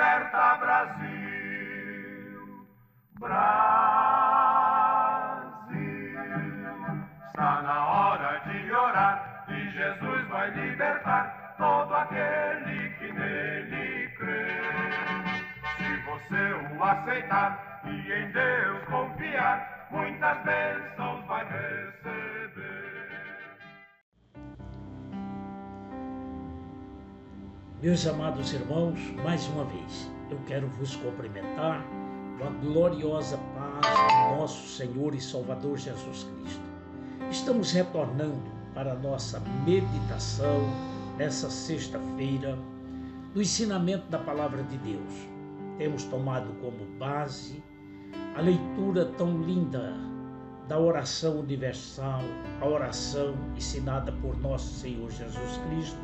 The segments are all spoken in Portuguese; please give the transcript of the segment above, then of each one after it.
liberta Brasil. Brasil, está na hora de orar e Jesus vai libertar todo aquele que nele crê. Se você o aceitar e em Deus confiar, muitas bênçãos vai receber. Meus amados irmãos, mais uma vez, eu quero vos cumprimentar com a gloriosa paz de nosso Senhor e Salvador Jesus Cristo. Estamos retornando para a nossa meditação nessa sexta-feira do ensinamento da Palavra de Deus. Temos tomado como base a leitura tão linda da oração universal, a oração ensinada por nosso Senhor Jesus Cristo,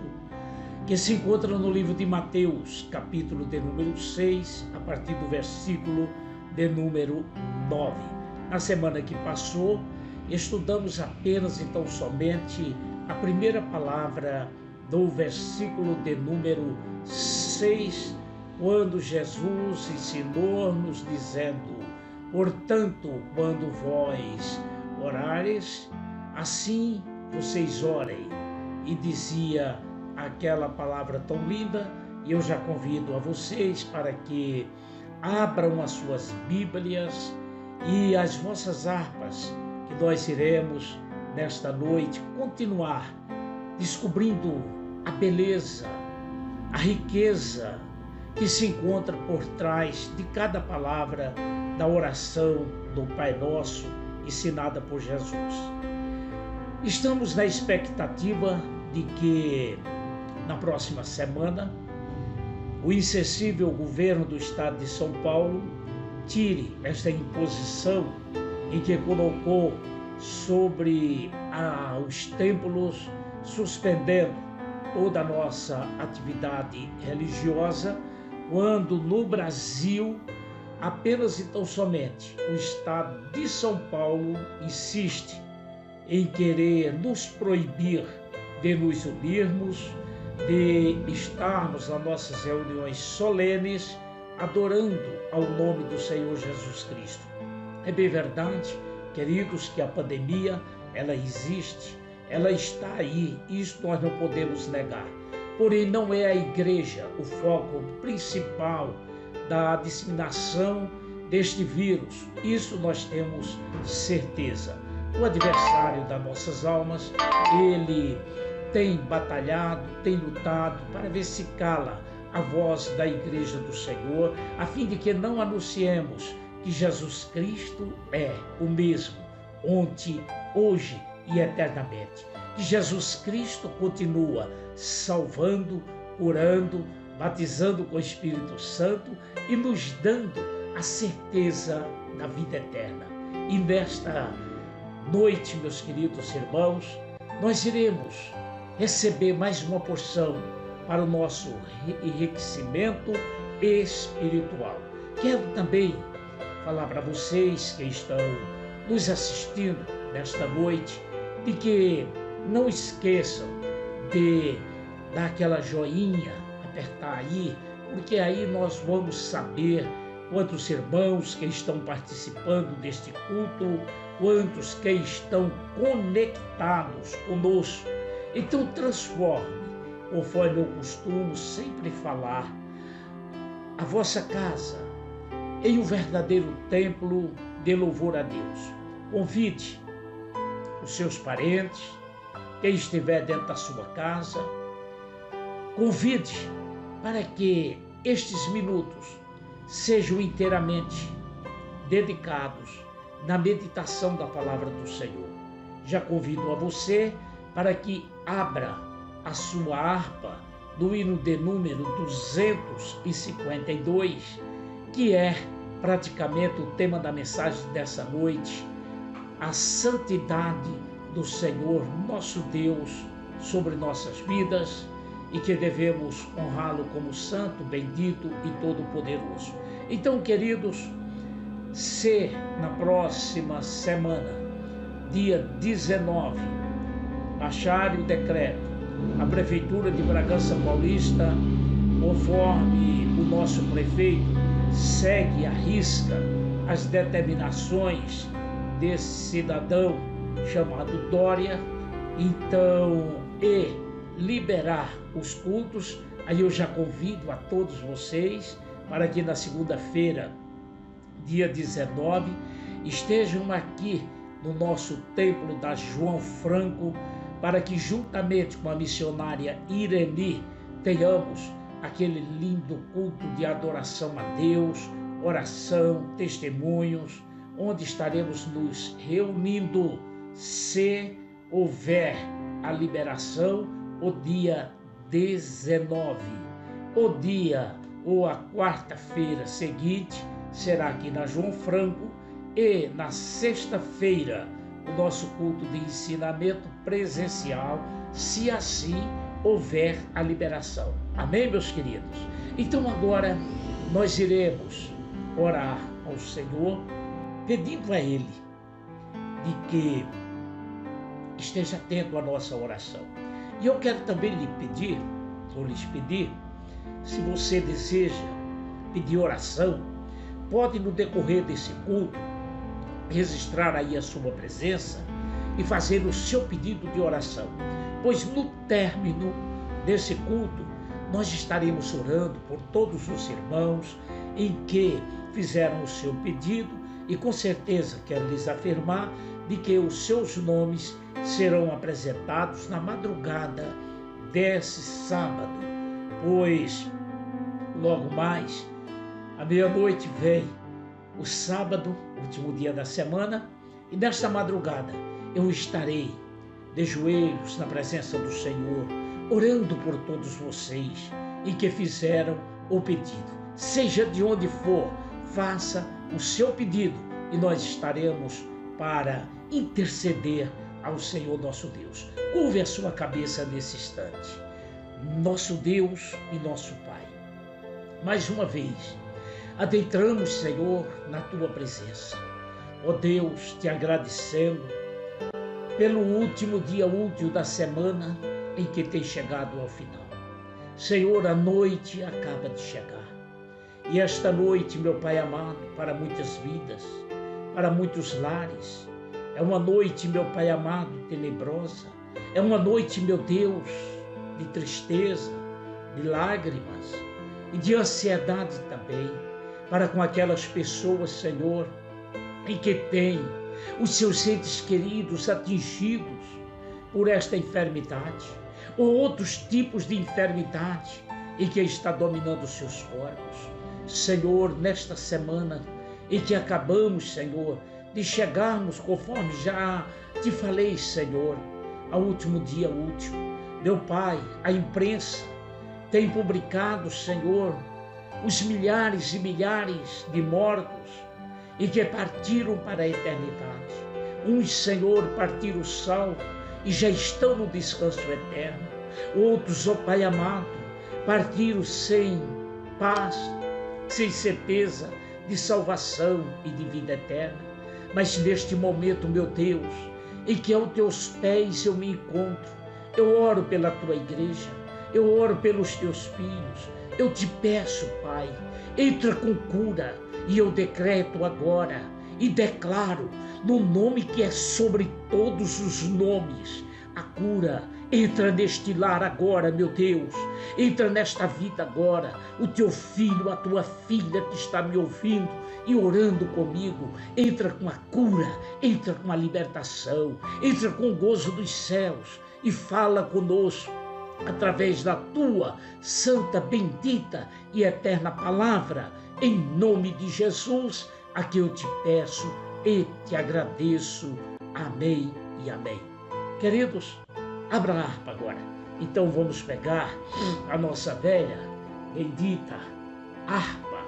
que se encontra no livro de Mateus, capítulo de número 6, a partir do versículo de número 9. Na semana que passou, estudamos apenas então somente a primeira palavra do versículo de número 6, quando Jesus ensinou-nos dizendo: portanto, quando vós orares, assim vocês orem. E dizia aquela palavra tão linda, e eu já convido a vocês para que abram as suas Bíblias e as vossas harpas, que nós iremos nesta noite continuar descobrindo a beleza, a riqueza que se encontra por trás de cada palavra da oração do Pai Nosso ensinada por Jesus. Estamos na expectativa de que na próxima semana o insensível governo do estado de São Paulo tire esta imposição em que colocou sobre os templos, suspendendo toda a nossa atividade religiosa, quando no Brasil apenas e tão somente o estado de São Paulo insiste em querer nos proibir de nos unirmos, de estarmos nas nossas reuniões solenes, adorando ao nome do Senhor Jesus Cristo. É bem verdade, queridos, que a pandemia, ela existe, ela está aí, isso nós não podemos negar. Porém, não é a igreja o foco principal da disseminação deste vírus. Isso nós temos certeza. O adversário das nossas almas, ele tem batalhado, tem lutado para ver se cala a voz da igreja do Senhor, a fim de que não anunciemos que Jesus Cristo é o mesmo, ontem, hoje e eternamente. Que Jesus Cristo continua salvando, curando, batizando com o Espírito Santo e nos dando a certeza da vida eterna. E nesta noite, meus queridos irmãos, nós iremos receber mais uma porção para o nosso enriquecimento espiritual. Quero também falar para vocês que estão nos assistindo nesta noite de que não esqueçam de dar aquela joinha, apertar aí, porque aí nós vamos saber quantos irmãos que estão participando deste culto, quantos que estão conectados conosco. Então transforme, conforme eu costumo sempre falar, a vossa casa em um verdadeiro templo de louvor a Deus. Convide os seus parentes, quem estiver dentro da sua casa, convide para que estes minutos sejam inteiramente dedicados na meditação da palavra do Senhor. Já convido a você para que abra a sua harpa no hino de número 252, que é praticamente o tema da mensagem dessa noite, a santidade do Senhor, nosso Deus, sobre nossas vidas, e que devemos honrá-lo como santo, bendito e todo-poderoso. Então, queridos, se na próxima semana, dia 19, baixarem o decreto, a Prefeitura de Bragança Paulista conforme o nosso prefeito segue à risca as determinações desse cidadão chamado Dória, então, e liberar os cultos, aí eu já convido a todos vocês para que na segunda-feira, dia 19, estejam aqui no nosso templo da João Franco, para que juntamente com a missionária Ireni tenhamos aquele lindo culto de adoração a Deus, oração, testemunhos, onde estaremos nos reunindo se houver a liberação o dia 19. O dia ou a quarta-feira seguinte será aqui na João Franco e na sexta-feira o nosso culto de ensinamento presencial, se assim houver a liberação. Amém, meus queridos? Então agora nós iremos orar ao Senhor, pedindo a Ele de que esteja atento à nossa oração. E eu quero também lhes pedir, se você deseja pedir oração, pode no decorrer desse culto registrar aí a sua presença e fazer o seu pedido de oração, pois no término desse culto nós estaremos orando por todos os irmãos em que fizeram o seu pedido, e com certeza quero lhes afirmar de que os seus nomes serão apresentados na madrugada desse sábado, pois logo mais à meia-noite vem o sábado, último dia da semana, e nesta madrugada eu estarei de joelhos na presença do Senhor, orando por todos vocês e que fizeram o pedido. Seja de onde for, faça o seu pedido e nós estaremos para interceder ao Senhor nosso Deus. Curve a sua cabeça nesse instante. Nosso Deus e nosso Pai, mais uma vez, adentramos, Senhor, na Tua presença. Ó Deus, te agradecendo pelo último dia útil da semana em que tem chegado ao final. Senhor, a noite acaba de chegar. E esta noite, meu Pai amado, para muitas vidas, para muitos lares, é uma noite, meu Pai amado, tenebrosa. É uma noite, meu Deus, de tristeza, de lágrimas e de ansiedade também, para com aquelas pessoas, Senhor, em que tem os seus entes queridos atingidos por esta enfermidade, ou outros tipos de enfermidade em que está dominando os seus corpos. Senhor, nesta semana em que acabamos, Senhor, de chegarmos, conforme já te falei, Senhor, ao último dia útil, meu Pai, a imprensa tem publicado, Senhor, os milhares e milhares de mortos e que partiram para a eternidade. Uns, Senhor, partiram salvos e já estão no descanso eterno. Outros, ó Pai amado, partiram sem paz, sem certeza de salvação e de vida eterna. Mas neste momento, meu Deus, em que aos teus pés eu me encontro, eu oro pela tua igreja, eu oro pelos teus filhos, eu te peço, Pai, entra com cura, e eu decreto agora e declaro, no nome que é sobre todos os nomes, a cura. Entra neste lar agora, meu Deus, entra nesta vida agora, o teu filho, a tua filha que está me ouvindo e orando comigo, entra com a cura, entra com a libertação, entra com o gozo dos céus e fala conosco através da tua santa, bendita e eterna palavra, em nome de Jesus, a que eu te peço e te agradeço. Amém e amém. Queridos, abra a harpa agora. Então vamos pegar a nossa velha, bendita harpa.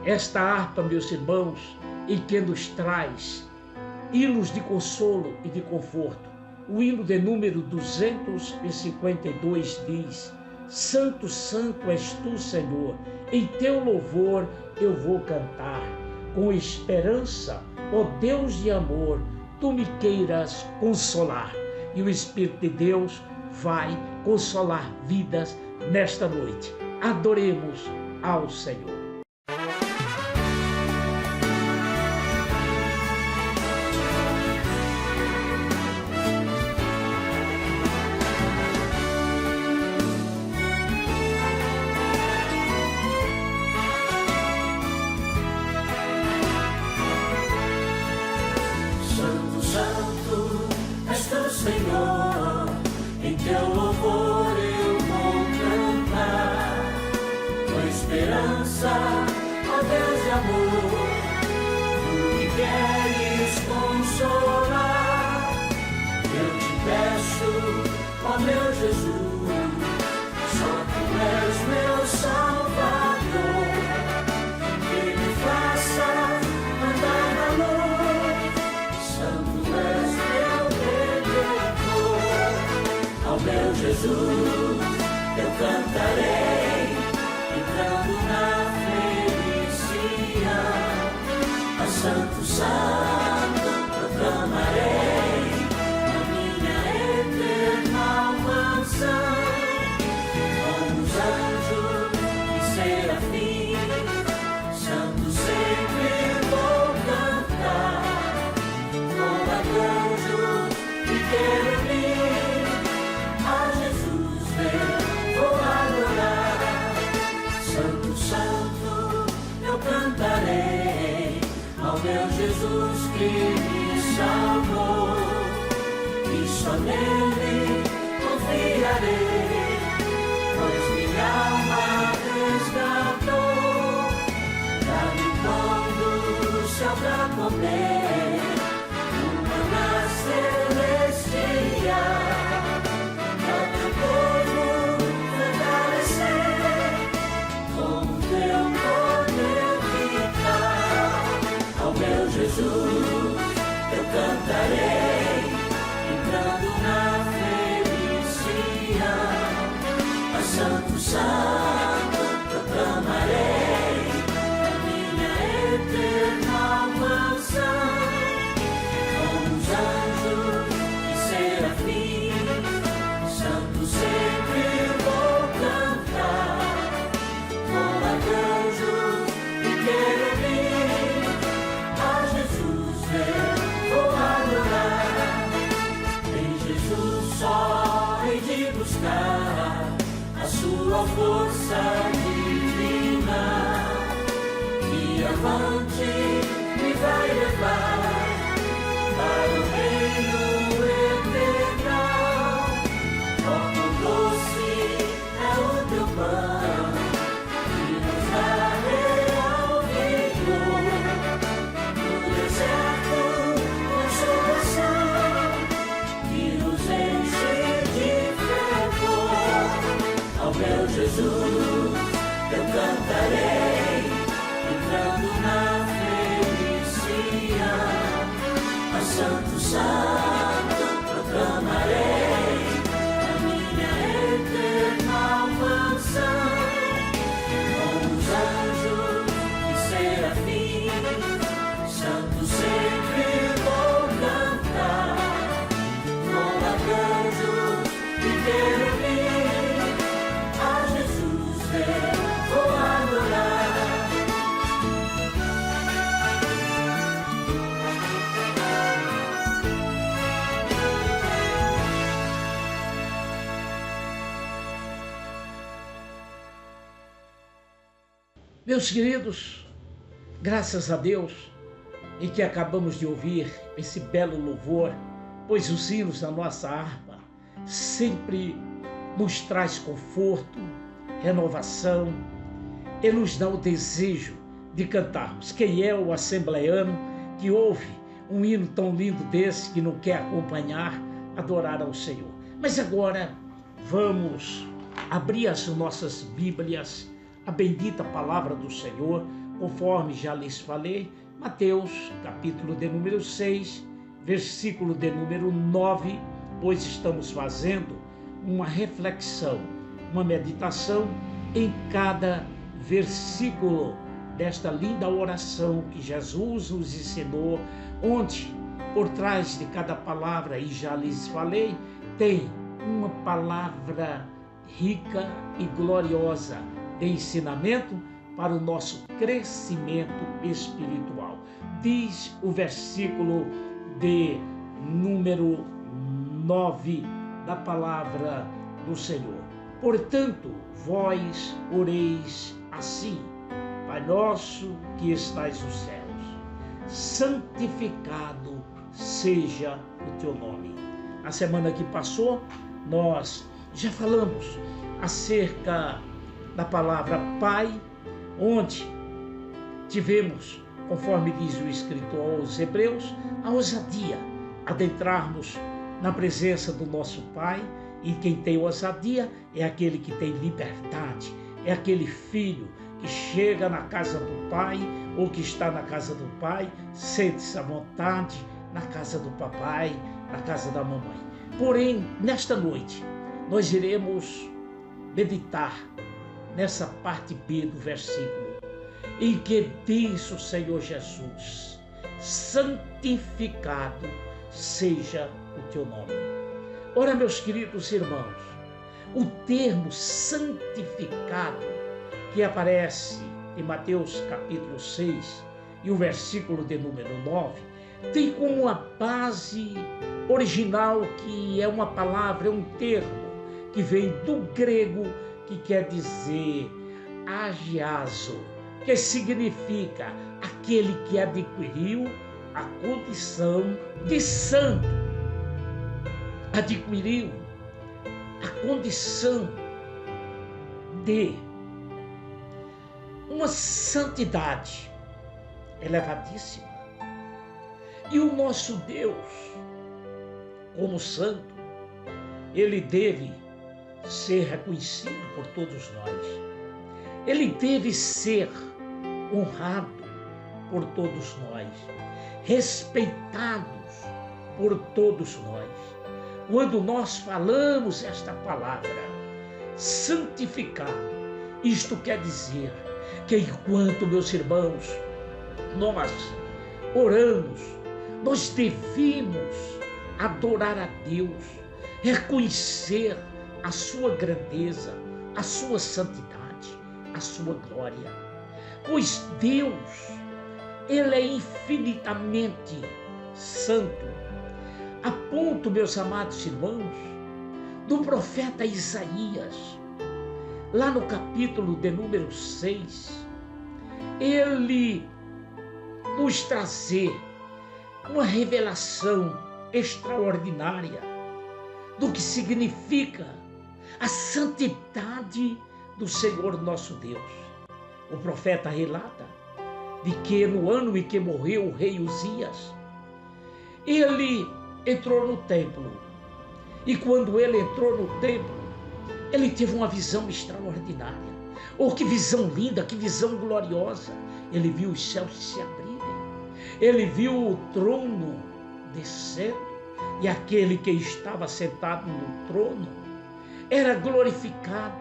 Esta harpa, meus irmãos, em que nos traz hinos de consolo e de conforto. O hino de número 252 diz: Santo, Santo és tu, Senhor, em teu louvor eu vou cantar. Com esperança, ó Deus de amor, tu me queiras consolar. E o Espírito de Deus vai consolar vidas nesta noite. Adoremos ao Senhor. Senhor, em teu louvor eu vou cantar, com esperança, ó Deus de amor, tu me queres consolar. Eu te peço, ó meu Jesus, só tu és meu Salvador, que me faça andar na luz, santo és meu ao meu Jesus, eu cantarei, entrando na felicidade. A Santo Santo proclamarei a minha eterna mansão. Com os anjos e serafins, santo sempre vou cantar. Com arcanjos e querubins, vou adorar. Santo, santo, eu cantarei ao meu Jesus que me salvou, e só nele confiarei, pois minha alma resgatou. Dá-me pão do céu pra comer, o maná celestial. Jesus, eu cantarei, entrando na felicidade. A Santo Santo proclamarei a minha eterna mansão. Com os anjos e serafins, santo sempre vou cantar. Com arcanjos e querubins, vou adorar. Em Jesus só hei de buscar a sua força divina, que avante me vai levar para o reino eternal. Ó, quão doce é o teu pão, que nos dá real vigor. No deserto, consolação, que nos enche de fervor. Ao meu Jesus eu cantarei, entrando na felicidade. A Santo Santo proclamarei a minha eterna mansão. Com os anjos e serafins, santo sempre vou cantar. Com arcanjos e querubins, a Jesus eu vou adorar. Meus queridos, graças a Deus em que acabamos de ouvir esse belo louvor, pois os hinos da nossa harpa sempre nos traz conforto, renovação e nos dá o desejo de cantarmos. Quem é o assembleiano que ouve um hino tão lindo desse que não quer acompanhar, adorar ao Senhor? Mas agora vamos abrir as nossas Bíblias, a bendita palavra do Senhor, conforme já lhes falei, Mateus, capítulo de número 6, versículo de número 9, pois estamos fazendo uma reflexão, uma meditação em cada versículo desta linda oração que Jesus nos ensinou, onde por trás de cada palavra, e já lhes falei, tem uma palavra rica e gloriosa, de ensinamento para o nosso crescimento espiritual. Diz o versículo de número 9 da palavra do Senhor. Portanto, vós oreis assim: Pai nosso que estais nos céus, santificado seja o teu nome. A semana que passou, nós já falamos acerca da palavra Pai, onde tivemos, conforme diz o escritor aos Hebreus, a ousadia, adentrarmos na presença do nosso Pai. E quem tem ousadia é aquele que tem liberdade, é aquele filho que chega na casa do pai ou que está na casa do pai, sente-se à vontade na casa do papai, na casa da mamãe. Porém, nesta noite, nós iremos meditar nessa parte B do versículo, em que diz o Senhor Jesus: santificado seja o teu nome. Ora, meus queridos irmãos, o termo santificado, que aparece em Mateus capítulo 6 e o versículo de número 9, tem como uma base original que é uma palavra, é um termo que vem do grego, que quer dizer agiazo, que significa aquele que adquiriu a condição de santo, adquiriu a condição de uma santidade elevadíssima. E o nosso Deus, como santo, ele deve ser reconhecido por todos nós. Ele deve ser honrado por todos nós, respeitados por todos nós. Quando nós falamos esta palavra, santificado, isto quer dizer que enquanto, meus irmãos, nós oramos, nós devemos adorar a Deus, reconhecer a sua grandeza, a sua santidade, a sua glória. Pois Deus, ele é infinitamente santo. A ponto, meus amados irmãos, do profeta Isaías, lá no capítulo de número 6, ele nos trazer uma revelação extraordinária do que significa a santidade do Senhor nosso Deus. O profeta relata de que no ano em que morreu o rei Uzias, ele entrou no templo. E quando ele entrou no templo, ele teve uma visão extraordinária. Oh, que visão linda, que visão gloriosa! Ele viu os céus se abrirem. Ele viu o trono descendo. E aquele que estava sentado no trono era glorificado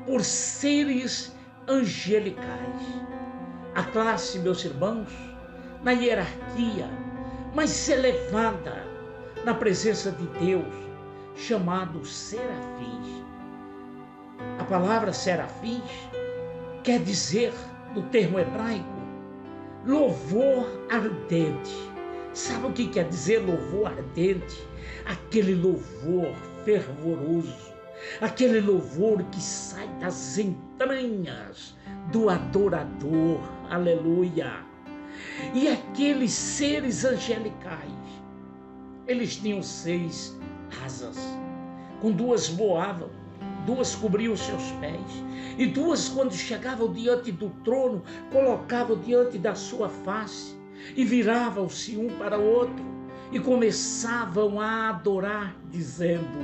por seres angelicais. A classe, meus irmãos, na hierarquia mais elevada, na presença de Deus, chamados serafins. A palavra serafins quer dizer, no termo hebraico, louvor ardente. Sabe o que quer dizer louvor ardente? Aquele louvor fervoroso, aquele louvor que sai das entranhas do adorador. Aleluia! E aqueles seres angelicais, eles tinham 6 asas, com 2 voavam, 2 cobriam os seus pés, e 2, quando chegavam diante do trono, colocavam diante da sua face, e viravam-se um para o outro, e começavam a adorar, dizendo: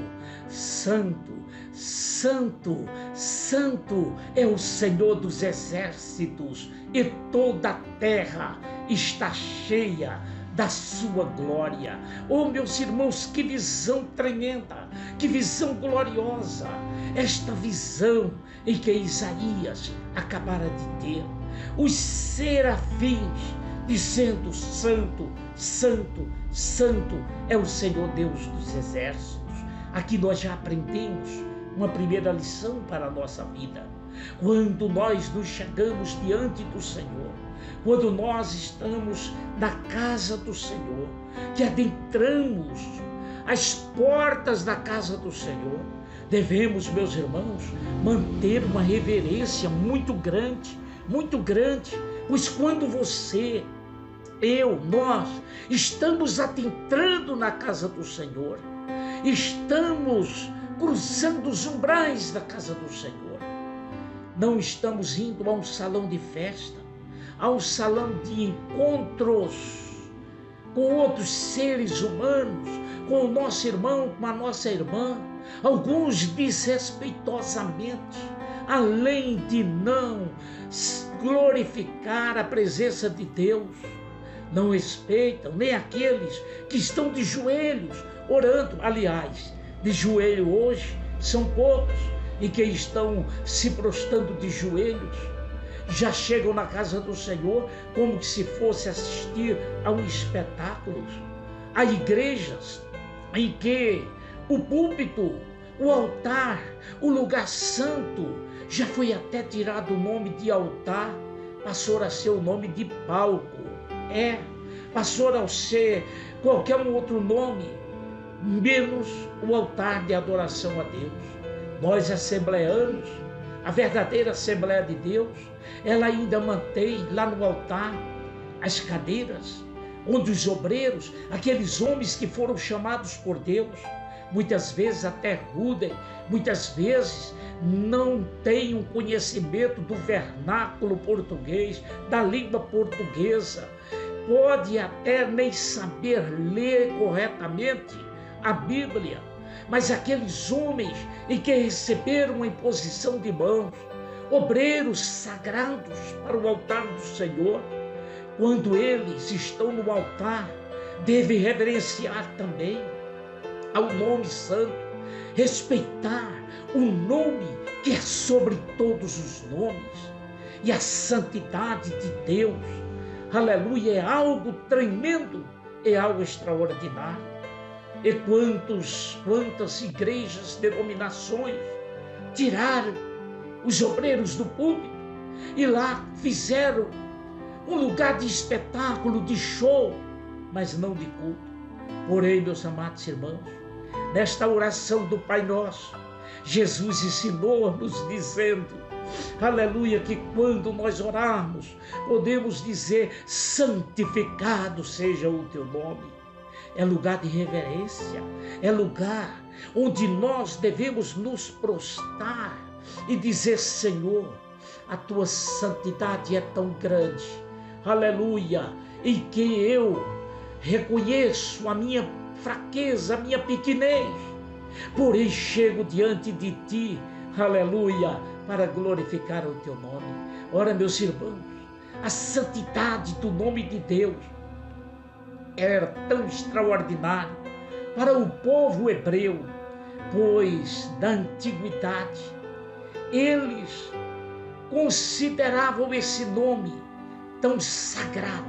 Santo, Santo, Santo é o Senhor dos exércitos, e toda a terra está cheia da sua glória. Oh, meus irmãos, que visão tremenda, que visão gloriosa, esta visão em que Isaías acabara de ter. Os serafins dizendo: Santo, Santo, Santo é o Senhor Deus dos exércitos. Aqui nós já aprendemos uma primeira lição para a nossa vida. quando nós nos chegamos diante do Senhor, quando nós estamos na casa do Senhor, que adentramos as portas da casa do Senhor, devemos, meus irmãos, manter uma reverência muito grande, pois quando você, nós estamos adentrando na casa do Senhor, estamos cruzando os umbrais da casa do Senhor, não estamos indo a um salão de festa, a um salão de encontros com outros seres humanos, com o nosso irmão, com a nossa irmã, alguns desrespeitosamente, além de não glorificar a presença de Deus, não respeitam nem aqueles que estão de joelhos orando. Aliás, de joelho hoje são poucos, e que estão se prostrando de joelhos já chegam na casa do Senhor como se fosse assistir a um espetáculo. Há igrejas em que o púlpito, o altar, o lugar santo, já foi até tirado o nome de altar, passou a ser o nome de palco. Passou a ser qualquer um outro nome, menos o altar de adoração a Deus. Nós, assembleanos, a verdadeira Assembleia de Deus, ela ainda mantém lá no altar as cadeiras, onde os obreiros, aqueles homens que foram chamados por Deus, muitas vezes até rudem, muitas vezes não têm um conhecimento do vernáculo português, da língua portuguesa, pode até nem saber ler corretamente a Bíblia, mas aqueles homens em que receberam uma imposição de mãos, obreiros sagrados para o altar do Senhor, quando eles estão no altar, devem reverenciar também ao nome santo, respeitar o nome que é sobre todos os nomes, e a santidade de Deus, aleluia, é algo tremendo, é algo extraordinário. E quantas igrejas, denominações tiraram os obreiros do púlpito e lá fizeram um lugar de espetáculo, de show, mas não de culto. Porém, meus amados irmãos, nesta oração do Pai Nosso, Jesus ensinou-nos dizendo, aleluia, que quando nós orarmos, podemos dizer: santificado seja o teu nome. É lugar de reverência, é lugar onde nós devemos nos prostrar e dizer: Senhor, a tua santidade é tão grande, aleluia, em que eu reconheço a minha fraqueza, a minha pequenez, porém chego diante de ti, aleluia, para glorificar o teu nome. Ora, meus irmãos, a santidade do nome de Deus era tão extraordinário para o povo hebreu, pois da antiguidade eles consideravam esse nome tão sagrado,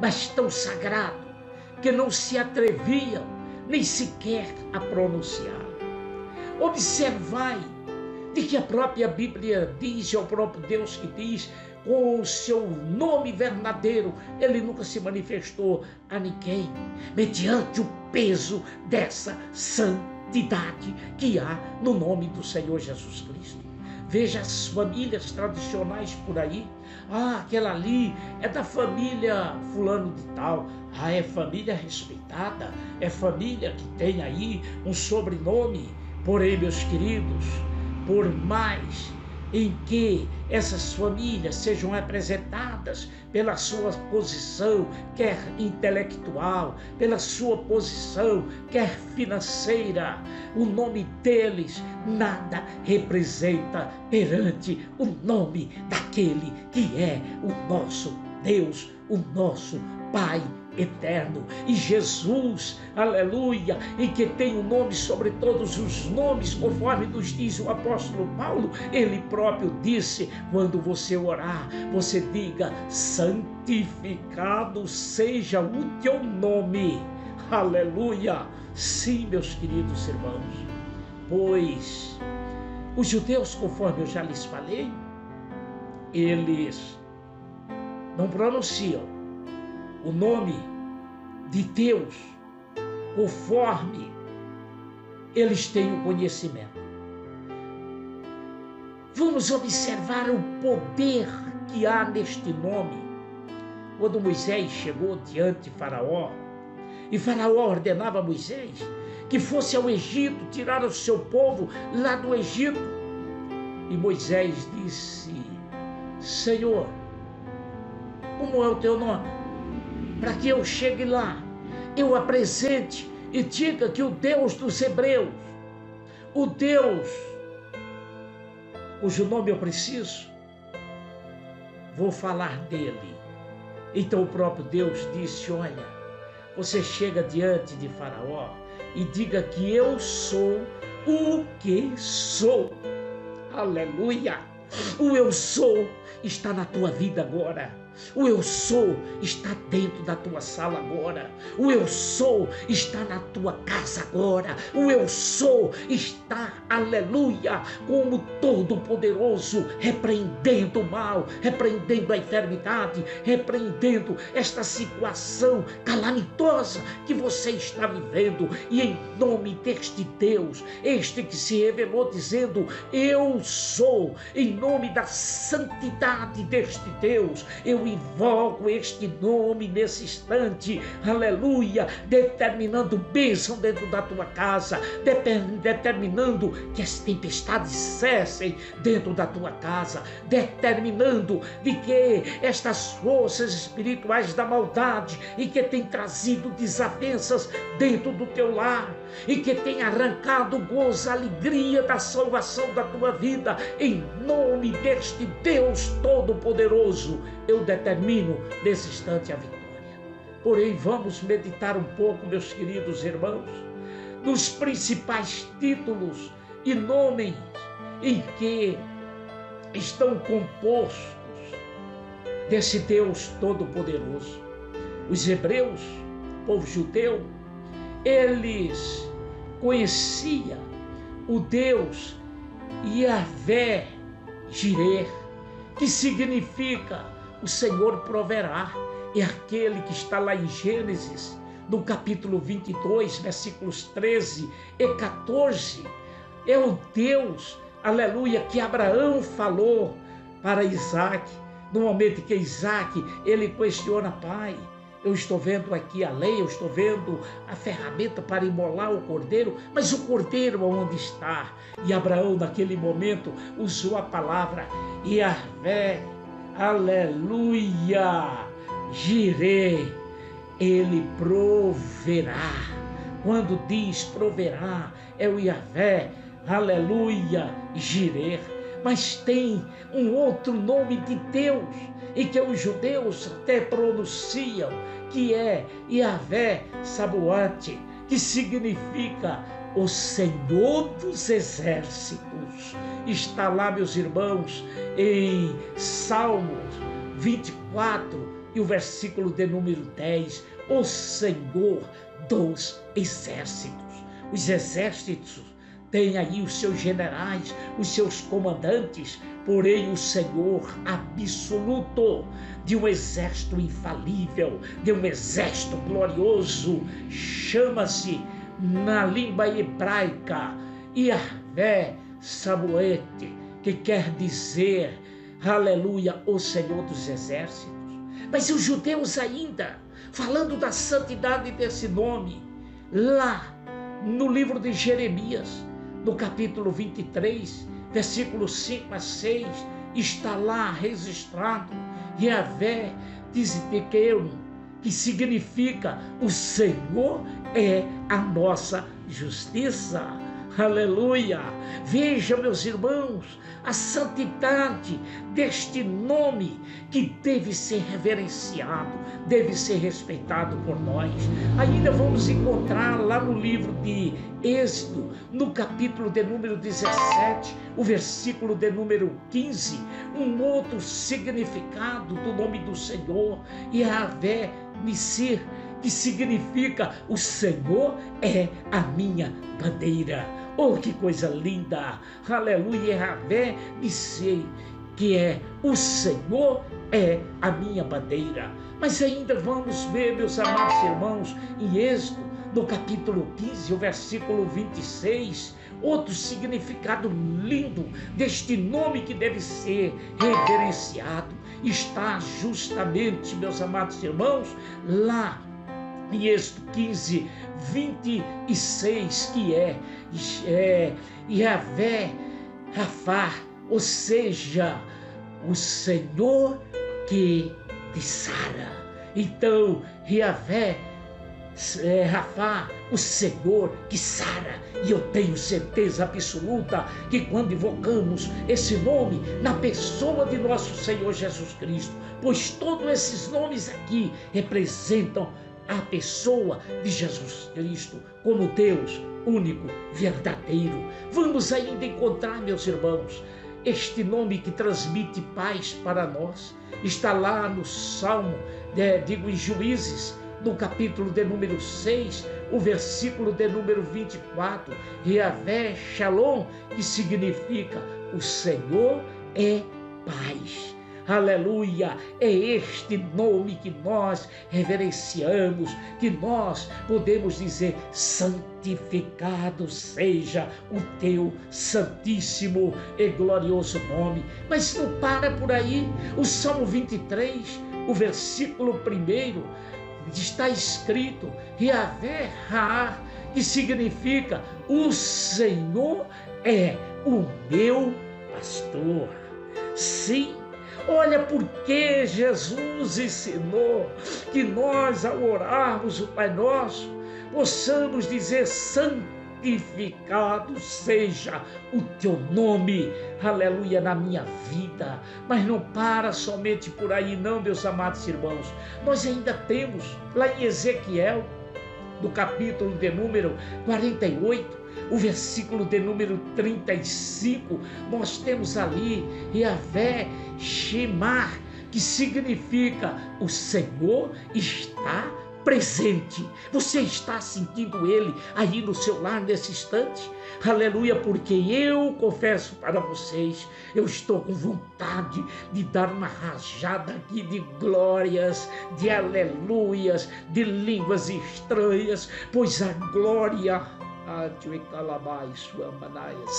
mas tão sagrado, que não se atreviam nem sequer a pronunciar. Observai de que a própria Bíblia diz, é o próprio Deus que diz, com o seu nome verdadeiro, ele nunca se manifestou a ninguém, mediante o peso dessa santidade que há no nome do Senhor Jesus Cristo. Veja as famílias tradicionais por aí. Aquela ali é da família fulano de tal. É família respeitada, é família que tem aí um sobrenome. Porém, meus queridos, por mais em que essas famílias sejam representadas pela sua posição, quer intelectual, pela sua posição, quer financeira, o nome deles nada representa perante o nome daquele que é o nosso Deus, o nosso Pai eterno. E Jesus, aleluia, e que tem o nome sobre todos os nomes, conforme nos diz o apóstolo Paulo, ele próprio disse: quando você orar, você diga: santificado seja o teu nome. Aleluia. Sim, meus queridos irmãos, pois Os judeus, conforme eu já lhes falei, eles não pronunciam o nome de Deus conforme eles têm o conhecimento. Vamos observar o poder que há neste nome. Quando Moisés chegou diante de Faraó, e Faraó ordenava a Moisés que fosse ao Egito tirar o seu povo lá do Egito. E Moisés disse: Senhor, como é o teu nome? Para que eu chegue lá, eu apresente e diga que o Deus dos Hebreus, o Deus cujo nome eu preciso, vou falar dele. Então o próprio Deus disse: olha, você chega diante de Faraó e diga que eu sou o que sou. Aleluia! O eu sou está na tua vida agora. O eu sou está dentro da tua sala agora. O eu sou está na tua casa agora. O eu sou está, aleluia, como todo-poderoso, repreendendo o mal, repreendendo a enfermidade, repreendendo esta situação calamitosa que você está vivendo. E em nome deste Deus, este que se revelou dizendo: eu sou, em nome da santidade deste Deus, eu invoco este nome nesse instante, aleluia, determinando bênção dentro da tua casa, determinando que as tempestades cessem dentro da tua casa, determinando de que estas forças espirituais da maldade e que tem trazido desavenças dentro do teu lar e que tem arrancado o gozo, a alegria da salvação da tua vida, em nome deste Deus Todo-Poderoso, eu determino nesse instante a vitória. Porém, vamos meditar um pouco, meus queridos irmãos, nos principais títulos e nomes em que estão compostos desse Deus Todo-Poderoso. Os hebreus, povo judeu, eles conheciam o Deus Yahvé Jireh, que significa o Senhor proverá. É aquele que está lá em Gênesis, no capítulo 22, versículos 13 e 14. É o Deus, aleluia, que Abraão falou para Isaac, no momento que Isaac, ele questiona: pai, eu estou vendo aqui a lei, eu estou vendo a ferramenta para imolar o cordeiro, mas o cordeiro onde está? E Abraão, naquele momento, usou a palavra Yahvé, aleluia, Jireh, ele proverá. Quando diz proverá, é o Yahvé, aleluia, Jireh. Mas tem um outro nome de Deus, e que os judeus até pronunciam, que é Yahvé Sabaoth, que significa o Senhor dos Exércitos. Está lá, meus irmãos, em Salmos 24 e o versículo de número 10, o Senhor dos Exércitos. Os exércitos têm aí os seus generais, os seus comandantes, porém o Senhor absoluto de um exército infalível, de um exército glorioso, chama-se na língua hebraica Yahvé Sabaoth, que quer dizer, aleluia, o Senhor dos Exércitos. Mas os judeus ainda, falando da santidade desse nome, lá no livro de Jeremias, no capítulo 23, versículos 5 a 6, está lá registrado Yahvé Tsidkenu, que significa o Senhor é a nossa justiça. Aleluia! Veja, meus irmãos, a santidade deste nome que deve ser reverenciado, deve ser respeitado por nós. Ainda vamos encontrar lá no livro de Êxodo, no capítulo de número 17, o versículo de número 15, um outro significado do nome do Senhor, Yahvé Nissi, que significa o Senhor é a minha bandeira. Oh, que coisa linda! Aleluia! Yahvé disse que é o Senhor é a minha bandeira. Mas ainda vamos ver, meus amados irmãos, em Êxodo, no capítulo 15, o versículo 26, outro significado lindo deste nome que deve ser reverenciado. Está justamente, meus amados irmãos, lá em Êxodo 15, 26, que é Yahvé Rafá, ou seja, o Senhor que te sara. Então, Yahvé Rafá, o Senhor que sara. E eu tenho certeza absoluta que quando invocamos esse nome na pessoa de nosso Senhor Jesus Cristo, pois todos esses nomes aqui representam a pessoa de Jesus Cristo como Deus único, verdadeiro. Vamos ainda encontrar, meus irmãos, este nome que transmite paz para nós. Está lá no Salmo, em Juízes, no capítulo de número 6, o versículo de número 24, Yahvé Shalom, que significa o Senhor é paz. Aleluia! É este nome que nós reverenciamos, que nós podemos dizer: santificado seja o teu santíssimo e glorioso nome. Mas não para por aí. O Salmo 23, o versículo 1, está escrito Yahvé Ra, que significa o Senhor é o meu pastor. Sim, olha porque Jesus ensinou que nós, ao orarmos o Pai Nosso, possamos dizer: santificado seja o teu nome, aleluia, na minha vida. Mas não para somente por aí não, meus amados irmãos. Nós ainda temos lá em Ezequiel, no capítulo de número 48, o versículo de número 35, nós temos ali Yahvé Shemar, que significa o Senhor está presente. Você está sentindo Ele aí no seu lar nesse instante? Aleluia, porque eu confesso para vocês, eu estou com vontade de dar uma rajada aqui de glórias, de aleluias, de línguas estranhas, pois a glória,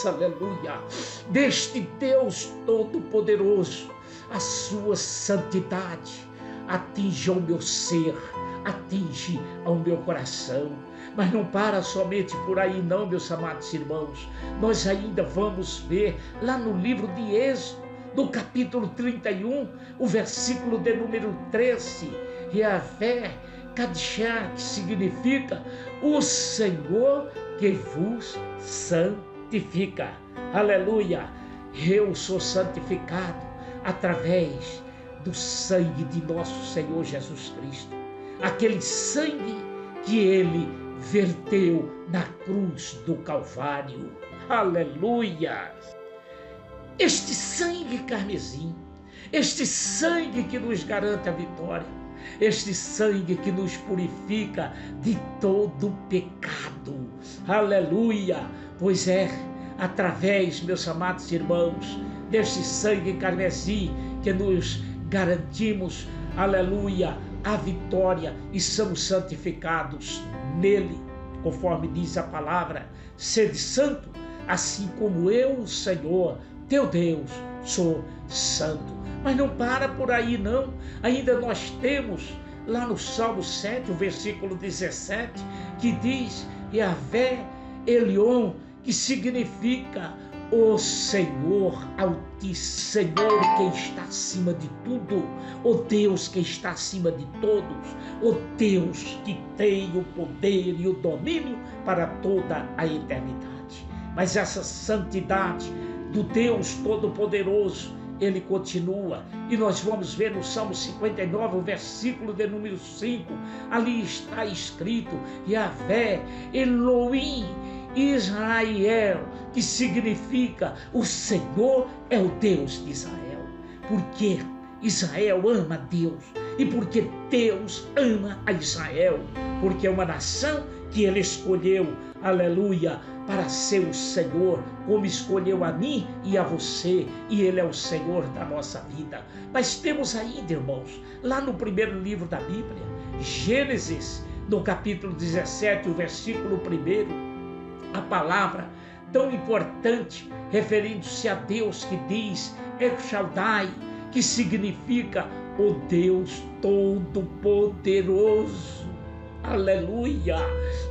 aleluia, deste Deus Todo-Poderoso, a sua santidade atinge ao meu ser, atinge ao meu coração. Mas não para somente por aí não, meus amados irmãos. Nós ainda vamos ver lá no livro de Êxodo, no capítulo 31, o versículo de número 13, Yahvé Kadishá, que significa o Senhor que vos santifica. Aleluia! Eu sou santificado através do sangue de nosso Senhor Jesus Cristo. Aquele sangue que Ele verteu na cruz do Calvário. Aleluia! Este sangue carmesim, este sangue que nos garante a vitória, este sangue que nos purifica de todo pecado. Aleluia! Pois é através, meus amados irmãos, deste sangue carmesim que nos garantimos, aleluia, a vitória e somos santificados nele, conforme diz a palavra: sede santo, assim como eu, Senhor, teu Deus, sou santo. Mas não para por aí não, ainda nós temos lá no Salmo 7, o versículo 17, que diz Yahvé Elion, que significa o Senhor Altíssimo, Senhor que está acima de tudo, o Deus que está acima de todos, o Deus que tem o poder e o domínio para toda a eternidade. Mas essa santidade do Deus Todo-Poderoso, Ele continua, e nós vamos ver no Salmo 59, o versículo de número 5, ali está escrito Yahvé Elohim Israel, que significa o Senhor é o Deus de Israel, porque Israel ama Deus, e porque Deus ama a Israel, porque é uma nação que Ele escolheu, aleluia, para ser o Senhor, como escolheu a mim e a você, e Ele é o Senhor da nossa vida. Mas temos ainda, irmãos, lá no primeiro livro da Bíblia, Gênesis, no capítulo 17, o versículo 1, a palavra tão importante, referindo-se a Deus, que diz El Shaddai, que significa o Deus Todo-Poderoso. Aleluia!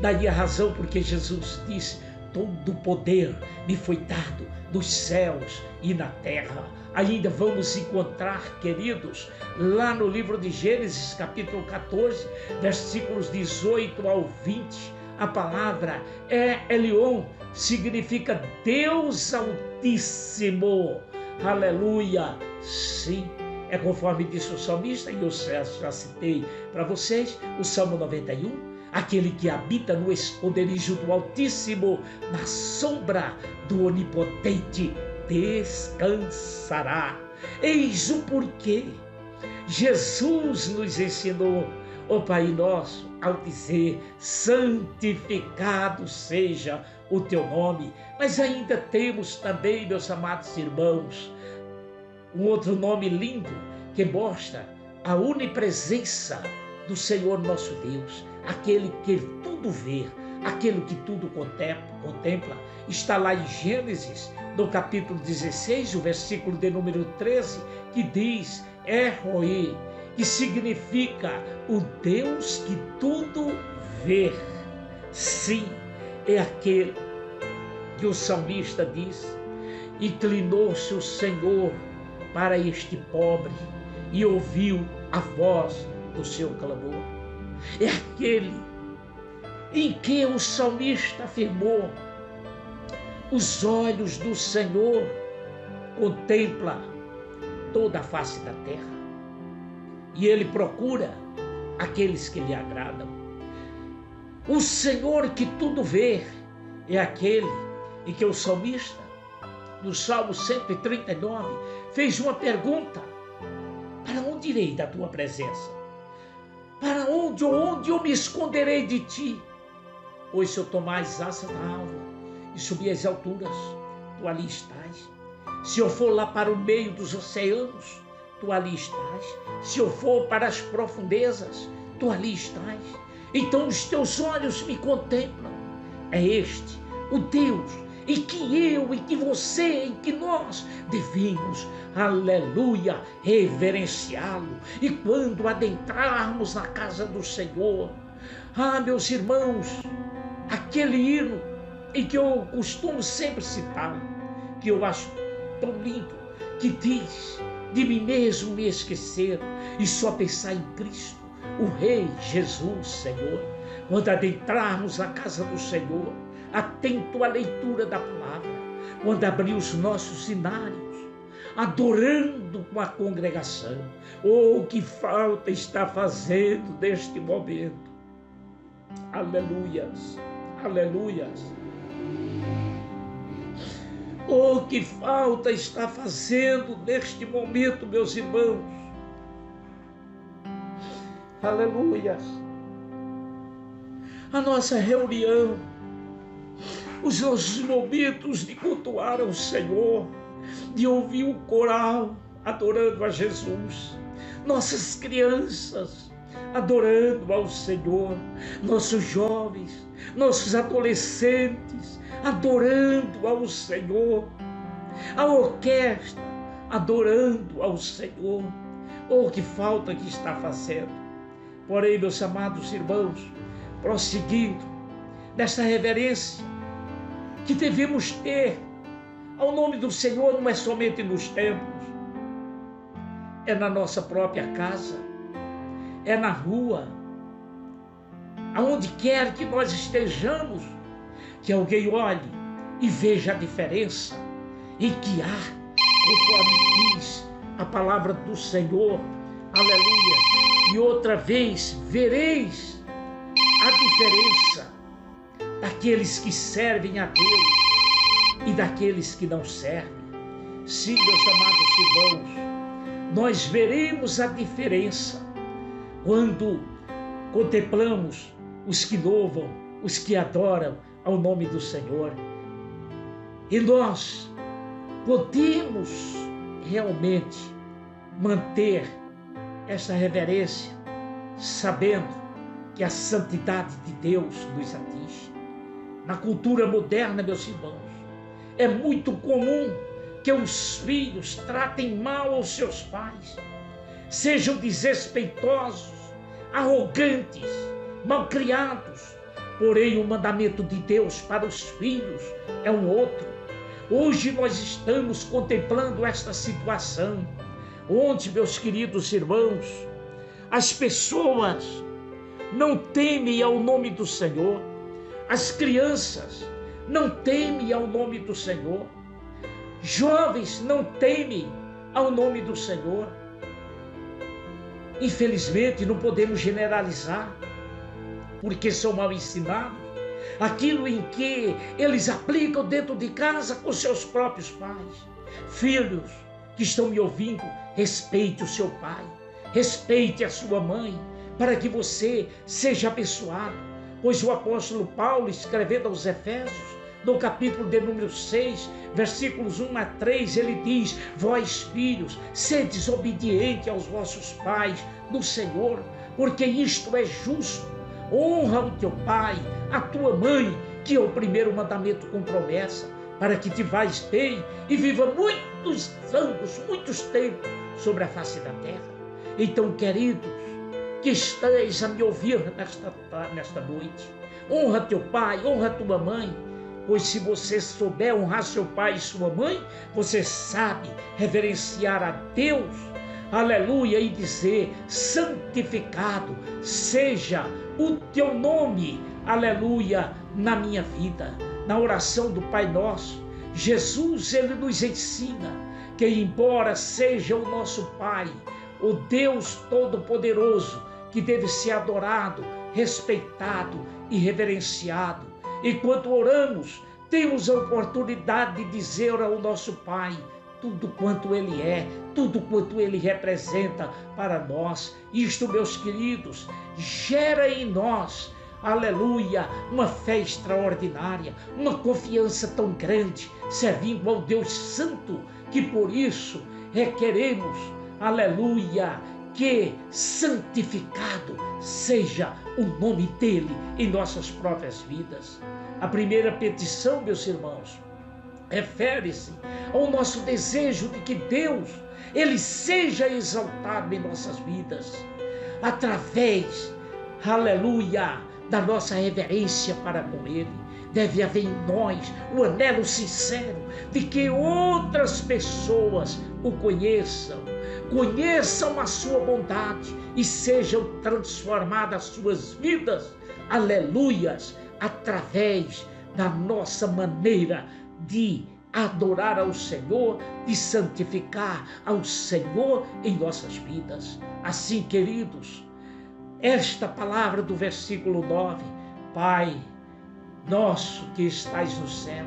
Daí a razão porque Jesus disse: todo poder me foi dado nos céus e na terra. Ainda vamos encontrar, queridos, lá no livro de Gênesis, capítulo 14, versículos 18 ao 20, a palavra Elion, significa Deus Altíssimo. Aleluia! Sim, é conforme disse o salmista, e eu já citei para vocês o Salmo 91, aquele que habita no esconderijo do Altíssimo, na sombra do Onipotente, descansará. Eis o porquê Jesus nos ensinou o Pai Nosso ao dizer: santificado seja o teu nome. Mas ainda temos também, meus amados irmãos, um outro nome lindo que mostra a onipresença do Senhor nosso Deus, aquele que tudo vê, aquele que tudo contempla. Está lá em Gênesis, no capítulo 16, o versículo de número 13, que diz Erroê, que significa o Deus que tudo vê. Sim, é aquele que o salmista diz: inclinou-se o Senhor para este pobre e ouviu a voz do seu clamor. É aquele em que o salmista afirmou: os olhos do Senhor contemplam toda a face da terra, e Ele procura aqueles que lhe agradam. O Senhor que tudo vê é aquele em que o salmista, no Salmo 139, fez uma pergunta: para onde irei da tua presença? Para onde eu me esconderei de ti? Pois se eu tomar as asas da alva e subir as alturas, tu ali estás. Se eu for lá para o meio dos oceanos, tu ali estás. Se eu for para as profundezas, tu ali estás. Então os teus olhos me contemplam. É este o Deus em que eu, em que você, em que nós devemos, aleluia, reverenciá-lo. E quando adentrarmos na casa do Senhor, meus irmãos, aquele hino em que eu costumo sempre citar, que eu acho tão lindo, que diz: de mim mesmo me esquecer e só pensar em Cristo, o Rei Jesus Senhor. Quando adentrarmos na casa do Senhor, atento à leitura da palavra, quando abrir os nossos cenários, adorando com a congregação, que falta está fazendo neste momento. Aleluias, aleluias. Que falta está fazendo neste momento, meus irmãos. Aleluias. A nossa reunião, os nossos momentos de cultuar ao Senhor, de ouvir o coral adorando a Jesus, nossas crianças adorando ao Senhor, nossos jovens, nossos adolescentes adorando ao Senhor, a orquestra adorando ao Senhor. Que falta que está fazendo. Porém, meus amados irmãos, prosseguindo nessa reverência que devemos ter ao nome do Senhor, não é somente nos templos, é na nossa própria casa, é na rua, aonde quer que nós estejamos, que alguém olhe e veja a diferença em que há, conforme diz a palavra do Senhor, aleluia. E outra vez vereis a diferença daqueles que servem a Deus e daqueles que não servem. Sim, meus amados irmãos, nós veremos a diferença quando contemplamos os que louvam, os que adoram ao nome do Senhor. E nós podemos realmente manter essa reverência, sabendo que a santidade de Deus nos atinge. Na cultura moderna, meus irmãos, é muito comum que os filhos tratem mal aos seus pais, sejam desrespeitosos, arrogantes, malcriados. Porém, o mandamento de Deus para os filhos é um outro. Hoje nós estamos contemplando esta situação, onde, meus queridos irmãos, as pessoas não temem ao nome do Senhor, as crianças não temem ao nome do Senhor, jovens não temem ao nome do Senhor. Infelizmente, não podemos generalizar, porque são mal ensinados. Aquilo em que eles aplicam dentro de casa com seus próprios pais. Filhos que estão me ouvindo, respeite o seu pai, respeite a sua mãe, para que você seja abençoado. Pois o apóstolo Paulo, escrevendo aos Efésios, no capítulo de número 6, versículos 1 a 3, ele diz: vós, filhos, sedes obedientes aos vossos pais no Senhor, porque isto é justo. Honra o teu pai, a tua mãe, que é o primeiro mandamento com promessa, para que te vais bem e viva muitos anos, muitos tempos sobre a face da terra. Então, queridos, que estáis a me ouvir nesta noite, honra teu pai, honra tua mãe, pois se você souber honrar seu pai e sua mãe, você sabe reverenciar a Deus, aleluia, e dizer: santificado seja o teu nome, aleluia, na minha vida. Na oração do Pai Nosso, Jesus, ele nos ensina que, embora seja o nosso Pai, o Deus Todo-Poderoso, que deve ser adorado, respeitado e reverenciado. Enquanto oramos, temos a oportunidade de dizer ao nosso Pai tudo quanto Ele é, tudo quanto Ele representa para nós. Isto, meus queridos, gera em nós, aleluia, uma fé extraordinária, uma confiança tão grande, servindo ao Deus Santo, que por isso requeremos, aleluia, que santificado seja o nome dEle em nossas próprias vidas. A primeira petição, meus irmãos, refere-se ao nosso desejo de que Deus, Ele seja exaltado em nossas vidas, através, aleluia, da nossa reverência para com Ele. Deve haver em nós o anelo sincero de que outras pessoas o conheçam a sua bondade e sejam transformadas suas vidas, aleluias, através da nossa maneira de adorar ao Senhor, de santificar ao Senhor em nossas vidas. Assim, queridos, esta palavra do versículo 9, Pai nosso que estais nos céus,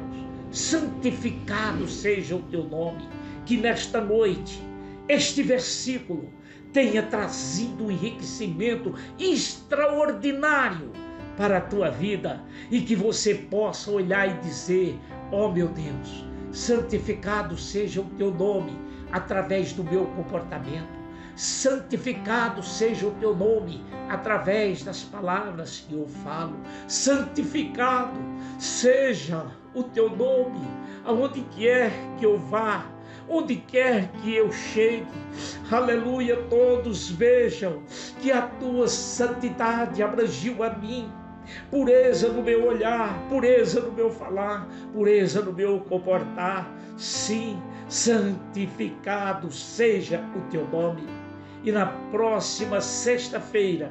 santificado seja o teu nome, que nesta noite este versículo tenha trazido um enriquecimento extraordinário para a tua vida e que você possa olhar e dizer: ó meu Deus, santificado seja o teu nome através do meu comportamento, santificado seja o teu nome através das palavras que eu falo, santificado seja o teu nome aonde quer que eu vá, onde quer que eu chegue, aleluia, todos vejam que a tua santidade abrangiu a mim, pureza no meu olhar, pureza no meu falar, pureza no meu comportar. Sim, santificado seja o teu nome. E na próxima sexta-feira,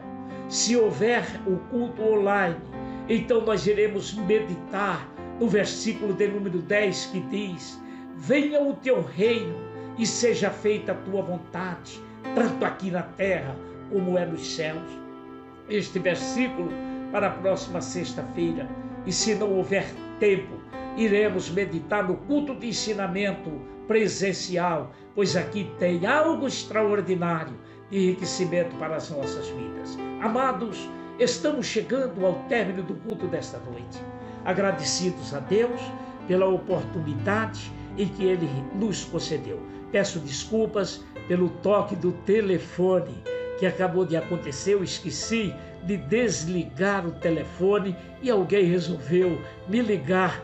se houver o culto online, então nós iremos meditar no versículo de número 10 que diz: venha o teu reino e seja feita a tua vontade, tanto aqui na terra como é nos céus. Este versículo para a próxima sexta-feira. E se não houver tempo, iremos meditar no culto de ensinamento presencial, pois aqui tem algo extraordinário e enriquecimento para as nossas vidas. Amados, estamos chegando ao término do culto desta noite. Agradecidos a Deus pela oportunidade em que Ele nos concedeu. Peço desculpas pelo toque do telefone que acabou de acontecer. Eu esqueci de desligar o telefone e alguém resolveu me ligar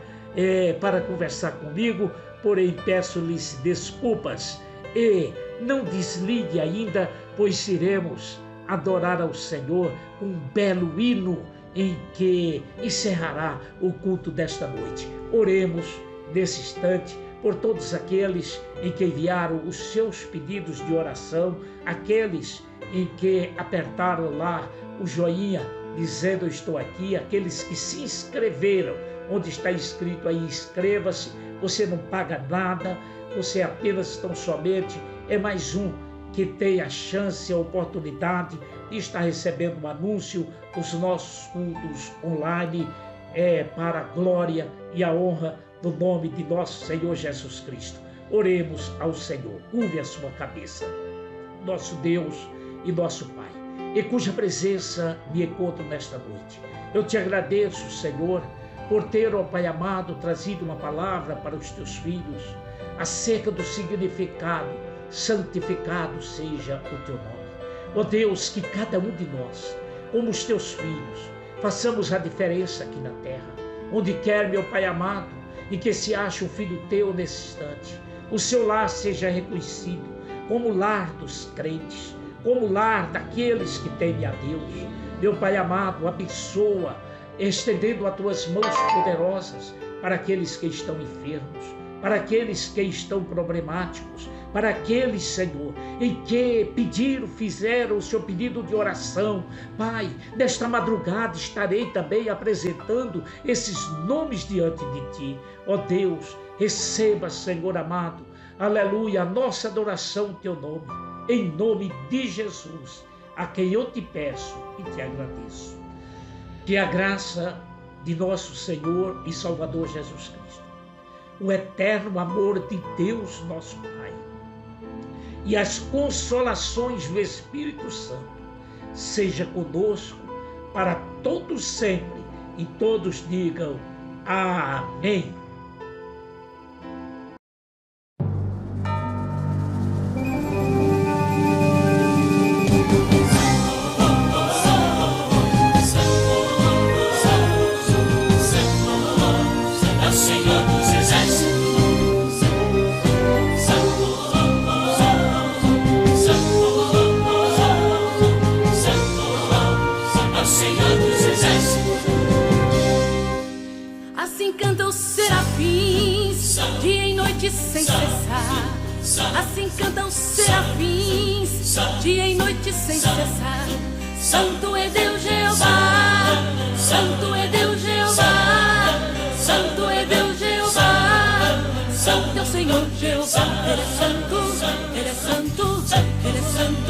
para conversar comigo, porém peço-lhes desculpas. E não desligue ainda, pois iremos adorar ao Senhor um belo hino em que encerrará o culto desta noite. Oremos nesse instante por todos aqueles em que enviaram os seus pedidos de oração, aqueles em que apertaram lá o joinha dizendo eu estou aqui, aqueles que se inscreveram, onde está escrito aí inscreva-se, você não paga nada, você apenas tão somente é mais um que tem a chance, a oportunidade de estar recebendo um anúncio dos nossos cultos online, para a glória e a honra do nome de nosso Senhor Jesus Cristo. Oremos ao Senhor. Curve a sua cabeça. Nosso Deus e nosso Pai, em cuja presença me encontro nesta noite, eu te agradeço, Senhor, por ter, ó Pai amado, trazido uma palavra para os teus filhos acerca do significado, santificado seja o teu nome. Ó Deus, que cada um de nós, como os teus filhos, façamos a diferença aqui na terra, onde quer, meu Pai amado, e que se ache um filho teu nesse instante, o seu lar seja reconhecido como lar dos crentes, como lar daqueles que temem a Deus. Meu Pai amado, abençoa, estendendo as tuas mãos poderosas para aqueles que estão enfermos, para aqueles que estão problemáticos, para aqueles, Senhor, em que pediram, fizeram o seu pedido de oração. Pai, nesta madrugada estarei também apresentando esses nomes diante de Ti. Ó Deus, receba, Senhor amado, aleluia, a nossa adoração, Teu nome, em nome de Jesus, a quem eu te peço e te agradeço. Que a graça de nosso Senhor e Salvador Jesus Cristo, o eterno amor de Deus, nosso Pai, e as consolações do Espírito Santo seja conosco para todos sempre, e todos digam amém. Assim cantam os serafins, dia e noite sem cessar. Assim cantam os serafins, dia e noite sem cessar. Santo é Deus Jeová, Santo é Deus Jeová, Santo é Deus Jeová, Santo é o Senhor Jeová. Ele é santo, Ele é santo, Ele é santo,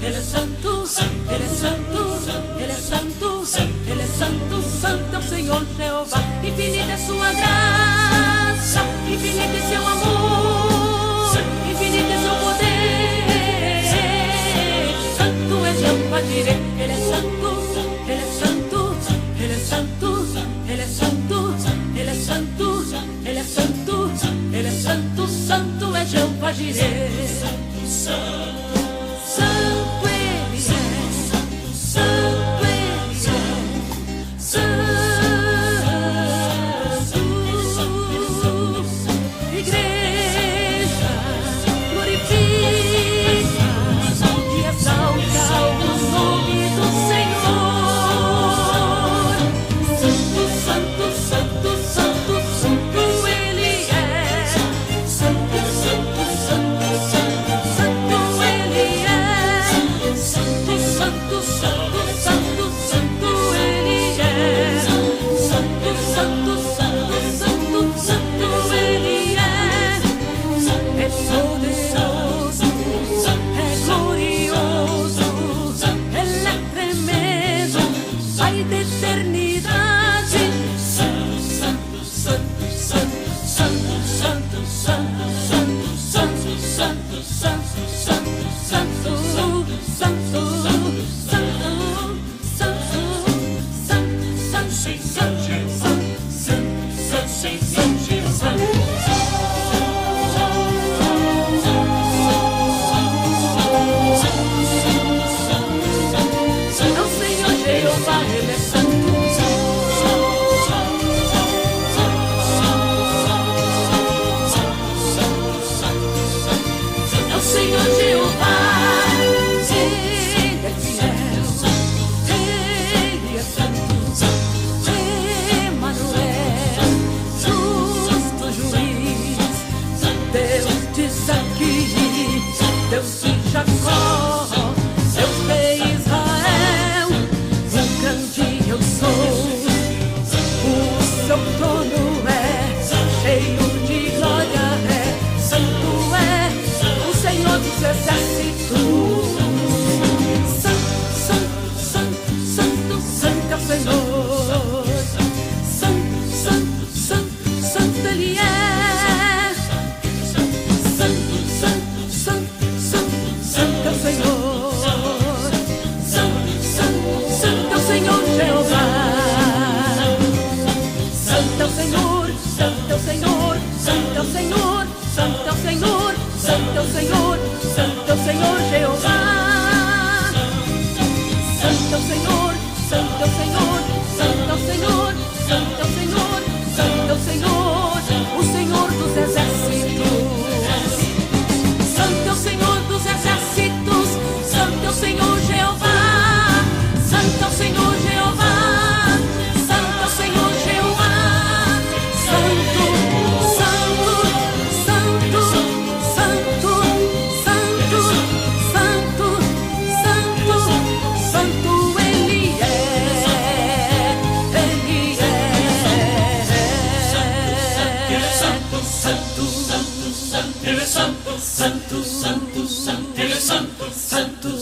Ele é santo, Ele é santo, Ele é santo, Ele é santo, Santo é o Senhor Jeová. Infinita é sua graça, infinito é seu amor, infinito é seu poder. Santo é Jeová Jireh, Ele é santo, Ele é santo, Ele é santo, Ele é santo, Ele é santo, Ele é santo, Ele é santo, Santo é Jeová Jireh. Santo Ele é, Santo Ele é, Santo. Igreja, glorifica e exalta o nome do Senhor. Santo, Santo, Santo, Santo, Santo Ele é. Santo, Santo, Santo, Santo, Santo Ele é. Santo, Santo, Santo, Santo, Santo Ele é. Santo, Santo, Santo, Santo, Santo Ele é. É poderoso, é glorioso, Ele é tremendo, Pai da eternidade. Santo, Santo, Santo, Santo, Santo, Santo, Santo, Santo, Santo, Santo, Santo, Santo, Ele é santo. É o Senhor Jeová, Ele é fiel, Ele é santo, Emanuel, justo juiz, Deus de Isaque, Deus de Jacó, Deus de Israel, o grande eu sou. O seu trono é cheio de glória, santo é o Senhor dos exércitos. Santo, santo, santo, santo é o Senhor. Santo, santo, santo, santo Ele é. Santo, santo, santo, santo, santo é o Senhor. Santo, santo, santo é o Senhor Jeová. Santo é o Senhor, santo é o Senhor, santo é o Senhor, santo é o Senhor, santo é o Senhor, santo é o Senhor Jeová. Santo é o Senhor, santo é o Senhor, santo é o Senhor, santo é o Senhor, santo é o Senhor, o Senhor dos exércitos. Santo é o Senhor dos exércitos, santo é o Senhor Jeová. Santo é o Senhor Jeová, santo é o Senhor Jeová. Santo, santo, santo, santo, santo, santo, santo, santo Ele é, Ele é. Ele é santo, santo, santo, santo, Ele é santo, santo, santo, Ele é santo, santo.